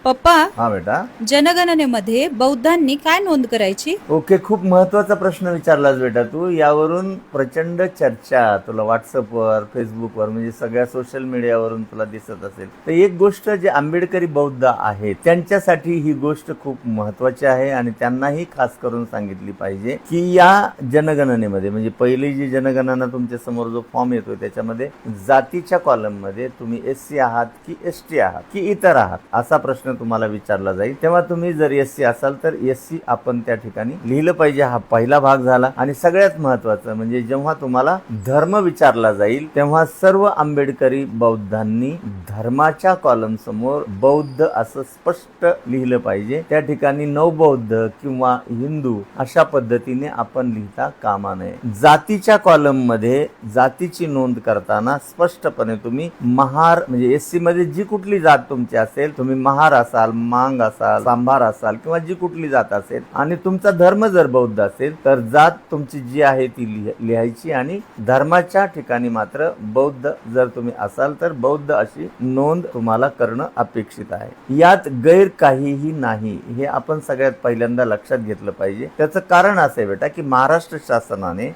पप्पा, हा बेटा. जनगणनेमध्ये बौद्धांनी काय नोंद करायची? ओके, खूप महत्वाचा प्रश्न विचारलास बेटा तू. यावरून प्रचंड चर्चा तुला व्हॉट्सअपवर, फेसबुकवर, म्हणजे सगळ्या सोशल मीडियावरून तुला दिसत असेल. तर एक गोष्ट, जे आंबेडकरी बौद्ध आहेत त्यांच्यासाठी ही गोष्ट खूप महत्वाची आहे आणि त्यांनाही खास करून सांगितली पाहिजे की या जनगणनेमध्ये, म्हणजे पहिली जी जनगणना तुमच्या समोर जो फॉर्म येतोय त्याच्यामध्ये जातीच्या कॉलम मध्ये तुम्ही SC आहात की ST आहात की इतर आहात असा प्रश्न तुम्हाला विचारला जाईल. तेव्हा तुम्ही जर SC असाल तर SC आपण त्या ठिकाणी लिहिलं पाहिजे. हा पहिला भाग झाला. आणि सगळ्यात महत्वाचं म्हणजे जेव्हा तुम्हाला धर्म विचारला जाईल तेव्हा सर्व आंबेडकरी बौद्धांनी धर्माच्या कॉलम समोर बौद्ध असं स्पष्ट लिहिलं पाहिजे. त्या ठिकाणी नवबौद्ध किंवा हिंदू अशा पद्धतीने आपण लिहिता कामा नये. जातीच्या कॉलम मध्ये जातीची नोंद करताना स्पष्टपणे तुम्ही महार, म्हणजे SC मध्ये जी कुठली जात तुमची असेल, तुम्ही महार असाल, मांग असाल, सांभार असाल किंवा जी कुठली जात असेल आणि तुमचा धर्म जर बौद्ध असेल तर जात तुमची जी आहे ती लिहायची आणि धर्माच्या ठिकाणी मात्र बौद्ध जर तुम्ही असाल तर बौद्ध अशी नोंद तुम्हाला करणं अपेक्षित आहे. यात गैर काहीही नाही हे आपण सगळ्यात पहिल्यांदा लक्षात घेतलं पाहिजे. त्याचं कारण असं आहे बेटा की महाराष्ट्र शासनाने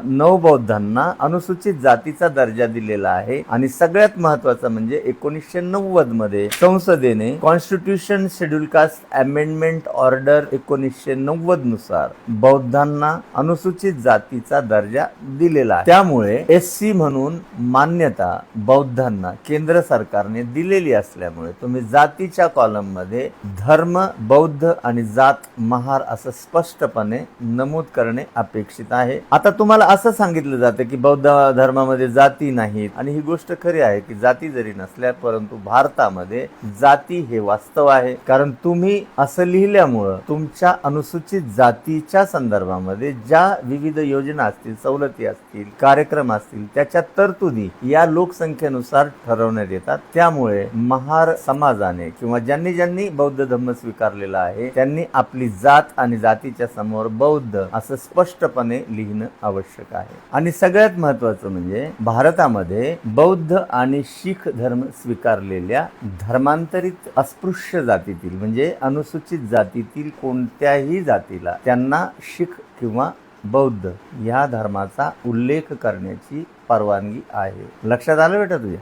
नवबौद्धांना अनुसूचित जातीचा दर्जा दिलेला आहे आणि सगळ्यात महत्वाचं म्हणजे 1990 मध्ये संसदेने constitution schedule caste amendment order 1990 नुसार बौद्धांना अनुसूचित जातीचा दर्जा दिलेला आहे. त्यामुळे SC म्हणून मान्यता बौद्धांना केंद्र सरकारने दिलेली असल्यामुळे तुम्ही जातीच्या कॉलम मध्ये धर्म बौद्ध आणि जात महार असं स्पष्टपणे नमूद करणे अपेक्षित आहे. आता तुम्हाला असं सांगितलं जातं की बौद्ध धर्मामध्ये जाती नाहीत आणि ही गोष्ट खरी आहे की जाती जरी नसल्या परंतु भारतामध्ये जाती हे वास्तव आहे. कारण तुम्ही असं लिहिल्यामुळं तुमच्या अनुसूचित जातीच्या संदर्भामध्ये ज्या विविध योजना असतील, सवलती असतील, कार्यक्रम असतील त्याच्या तरतुदी या लोकसंख्येनुसार ठरवण्यात येतात. त्यामुळे महार समाजाने किंवा ज्यांनी ज्यांनी बौद्ध धर्म स्वीकारलेला आहे त्यांनी आपली जात आणि जातीच्या समोर बौद्ध असं स्पष्टपणे लिहिणं आवश्यक आहे. आणि सगळ्यात महत्वाचं म्हणजे भारतामध्ये बौद्ध आणि शीख धर्म स्वीकारलेल्या धर्मांतरित अस्पृश्य जातीतील म्हणजे अनुसूचित जातीतील कोणत्याही जातीला त्यांना शीख किंवा बौद्ध या धर्माचा उल्लेख करण्याची परवानगी आहे. लक्षात आलं बेटा तुझ्या?